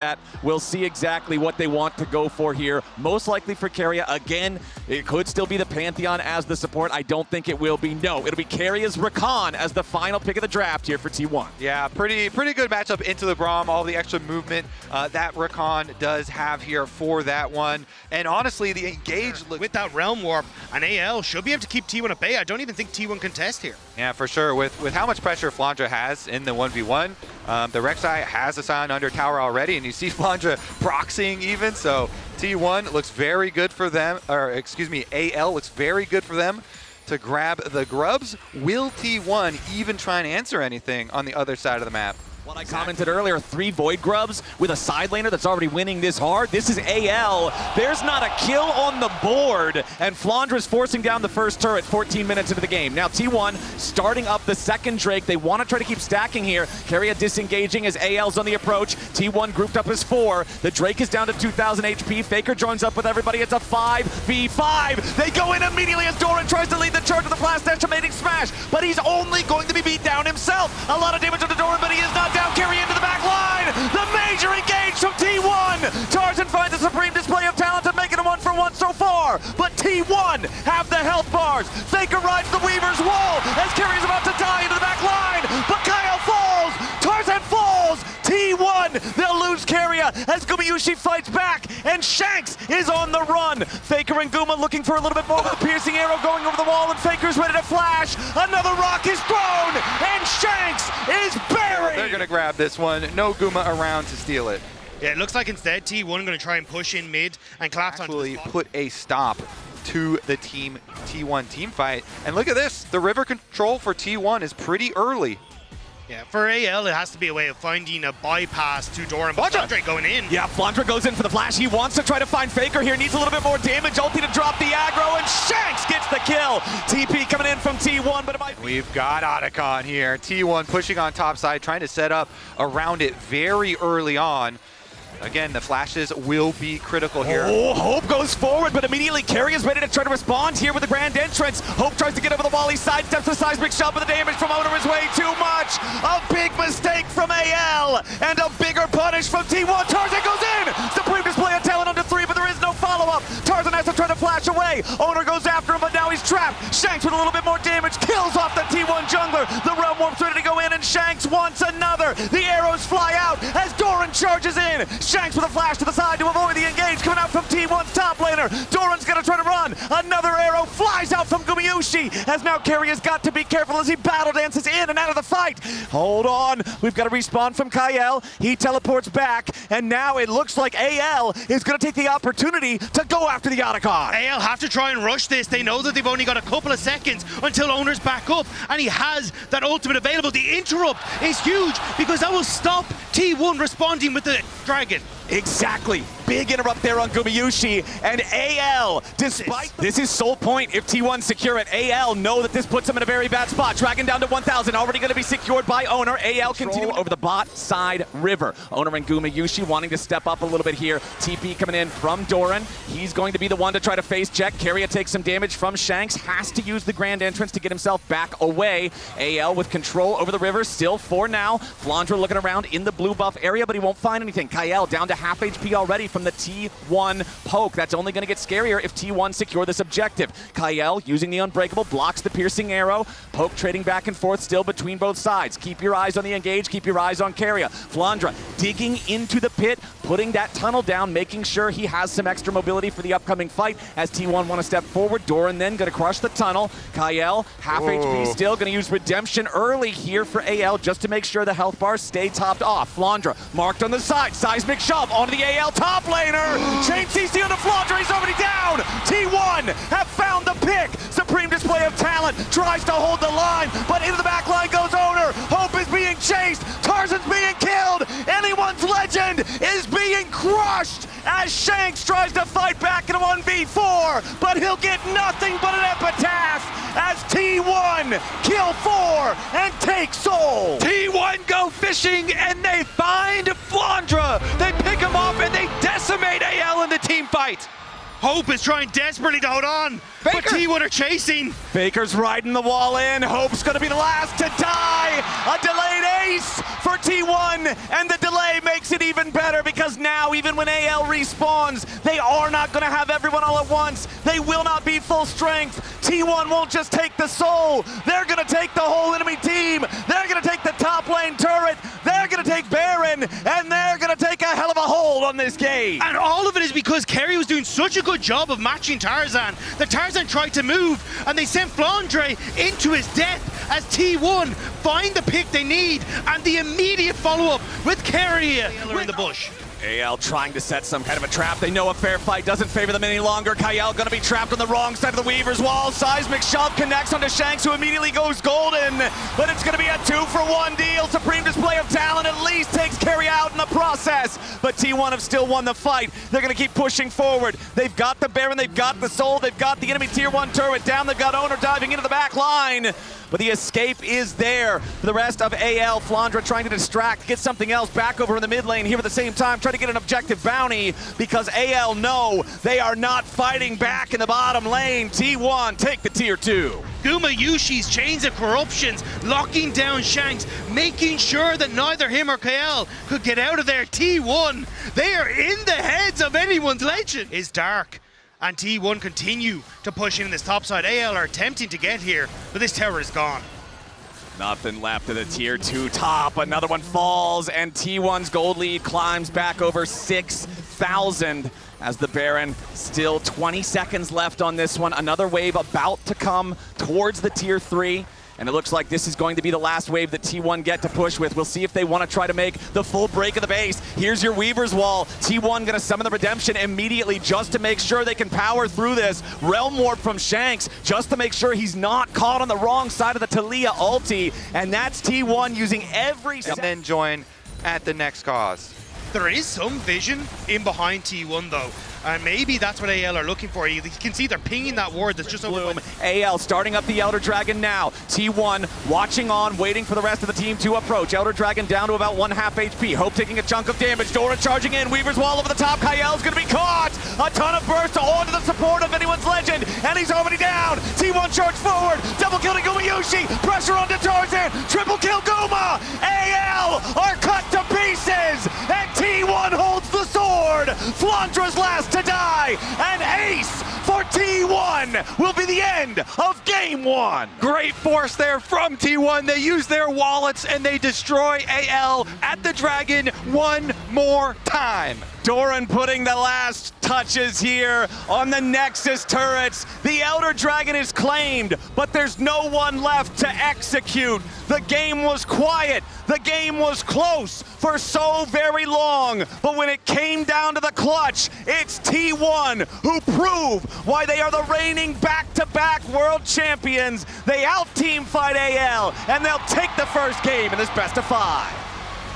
that. We'll see exactly what they want to go for here. Most likely for Karia. Again, it could still be the Pantheon as the support. I don't think it will be. No, it'll be Karia's Rakan as the final pick of the draft here for T1. Yeah, pretty good matchup into the Braum. All the extra movement that Rakan does have here for that one. And honestly, the engage with that Realm Warp, an AL should be able to keep T1 at bay. I don't even think T1 can test here. Yeah, for sure. With how much pressure Flandra has in the 1v1, the Rek'Sai has a Sion under tower already, and you see Flandra proxying even, so T1 looks very good for them, or excuse me, AL looks very good for them to grab the grubs. Will T1 even try and answer anything on the other side of the map? Well, I commented earlier, 3 Void Grubs with a side laner that's already winning this hard. This is AL. There's not a kill on the board, and Flandra's forcing down the first turret 14 minutes into the game. Now T1 starting up the second Drake. They want to try to keep stacking here. Karia disengaging as AL's on the approach. T1 grouped up as 4. The Drake is down to 2,000 HP. Faker joins up with everybody. It's a 5v5. They go in immediately as Doran tries to lead the charge with the blast estimating smash, but he's only going to be beat down himself. A lot of damage on the Doran, but he is not down. Carry into the back line. The major engage from T1. Tarzan finds a supreme display of talent and making a 1-for-1 so far. But T1 have the health bars. Faker rides the Weaver's wall as Carrie's about to die into the back line. But Kyle falls. Tarzan falls. T1, they'll lose Karia as Gumayusi fights back, and Shanks is on the run. Faker and Guma looking for a little bit more with a piercing arrow going over the wall, and Faker's ready to flash. Another rock is thrown, and Shanks is buried. They're going to grab this one. No Guma around to steal it. Yeah, it looks like instead T1 going to try and push in mid and collapse onto the spot. Put a stop to the T1 team fight. And look at this. The river control for T1 is pretty early. Yeah, for AL, it has to be a way of finding a bypass to Doran. Flandra going in. Yeah, Flandra goes in for the flash. He wants to try to find Faker here. Needs a little bit more damage. Ulti to drop the aggro, and Shanks gets the kill. TP coming in from T1, but it might... We've got Otacon here. T1 pushing on top side, trying to set up around it very early on. Again, the flashes will be critical here. Oh, Hope goes forward, but immediately Karia is ready to try to respond here with the grand entrance. Hope tries to get over the wall. He sidesteps the seismic shot, but the damage from Owner is way too much. A big mistake from AL, and a bigger punish from T1. Tarzan goes in! Supreme display of talent under 3, but there is no follow-up. Tarzan has to try to flash away. Owner goes after him, but now he's trapped. Shanks with a little bit more damage, kills off the T1 jungler. The Realm Warp's ready to go in, and Shanks wants another. The arrows fly out as Doran charges in. Shanks with a flash to the side to avoid the engage coming out from T1's top laner. Doran's gonna try to run. Another arrow flies out from Gumayusi as now Karia's got to be careful as he battle dances in and out of the fight. Hold on, we've got a respawn from Kyle. He teleports back, and now it looks like AL is gonna take the opportunity to go after the Otacon. AL have to try and rush this. They know that they've only got a couple of seconds until Owner's back up, and he has that ultimate available. The interrupt is huge because that will stop T1 responding with the dragon. Exactly. Big interrupt there on Gumayusi, and AL, despite this is sole point if T1 secure it. AL know that this puts them in a very bad spot. Dragon down to 1,000, already going to be secured by Owner. AL continue over the bot side river. Owner and Gumayusi wanting to step up a little bit here. TP coming in from Doran. He's going to be the one to try to face check. Karia takes some damage from Shanks. Has to use the grand entrance to get himself back away. AL with control over the river, still 4 now. Flandra looking around in the blue buff area, but he won't find anything. Kyle down to half HP already from the T1 poke. That's only going to get scarier if T1 secure this objective. Kyle using the Unbreakable, blocks the piercing arrow. Poke trading back and forth still between both sides. Keep your eyes on the engage, keep your eyes on Karia. Flandra digging into the pit, putting that tunnel down, making sure he has some extra mobility for the upcoming fight as T1 want to step forward. Doran then going to crush the tunnel. Kyle, half HP still, going to use Redemption early here for AL just to make sure the health bars stay topped off. Flandra marked on the side, seismic shove onto the AL top laner. Chain CC on the Flandra, he's already down. T1 have found the pick. Supreme display of talent, tries to hold the line, but into the back line goes Owner. Hope is being chased, Tarzan's being killed. Anyone's legend is being crushed as Shanks tries to fight back in a 1v4, but he'll get nothing but an epitaph as T1 kill 4 and take Soul. T1 go fishing and they find Flandra. They pick him off and they decimate AL in the team fight. Hope is trying desperately to hold on, but Faker. T1 are chasing. Faker's riding the wall in. Hope's gonna be the last to die. A delayed ace for T1, and the delay makes it even better because now, even when AL respawns, they are not gonna have everyone all at once. They will not be full strength. T1 won't just take the soul. They're gonna take the whole enemy team. They're gonna take the top lane turret. They're gonna take Baron, and they're gonna take a hell of a hold on this game. And all of it is because Kerry was doing such a good job of matching Tarzan. The Tarzan tried to move, and they sent Flandre into his death as T1 find the pick they need, and the immediate follow-up with Kerry in the bush. AL trying to set some kind of a trap. They know a fair fight doesn't favor them any longer. Kyle gonna be trapped on the wrong side of the Weaver's wall. Seismic shove connects onto Shanks, who immediately goes golden. But it's gonna be a 2-for-1 deal. Supreme display of talent at least takes Kerry out in the process. But T1 have still won the fight. They're gonna keep pushing forward. They've got the Baron, they've got the Soul, they've got the enemy tier 1 turret down. They've got Owner diving into the back line. But the escape is there for the rest of AL. Flandre trying to distract, get something else back over in the mid lane here at the same time, trying to get an objective bounty because AL know they are not fighting back in the bottom lane. T1 take the tier 2. Guma Yushi's chains of corruptions, locking down Shanks, making sure that neither him or Kael could get out of there. T1, they are in the heads of anyone's legend. Is dark. And T1 continue to push in this top side. AL are attempting to get here, but this tower is gone. Nothing left of the tier 2 top. Another one falls, and T1's gold lead climbs back over 6,000 as the Baron, still 20 seconds left on this one. Another wave about to come towards the tier 3. And it looks like this is going to be the last wave that T1 get to push with. We'll see if they want to try to make the full break of the base. Here's your Weaver's Wall. T1 gonna summon the Redemption immediately just to make sure they can power through this. Realm Warp from Shanks just to make sure he's not caught on the wrong side of the Talia ulti. And that's T1 using every... And then join at the next cause. There is some vision in behind T1 though. And maybe that's what AL are looking for. You can see they're pinging that ward that's just over. AL starting up the Elder Dragon now. T1 watching on, waiting for the rest of the team to approach. Elder Dragon down to about 1/2 HP. Hope taking a chunk of damage. Dora charging in. Weaver's Wall over the top. Kyle's going to be caught. A ton of burst onto the support of anyone's legend. And he's already down. T1 charge forward. Double kill to Gumayushi. Pressure onto Tarzan. Triple kill Guma. AL are cut to pieces. And T1 holds the sword. Flandre's last to die, and ace for T1 will be the end of game 1. Great force there from T1. They use their wallets and they destroy AL at the Dragon one more time. Doran putting the last touches here on the Nexus turrets. The Elder Dragon is claimed, but there's no one left to execute. The game was quiet. The game was close for so very long. But when it came down to the clutch, it's T1 who prove why they are the reigning back-to-back world champions. They out-team fight AL, and they'll take the first game in this best of 5.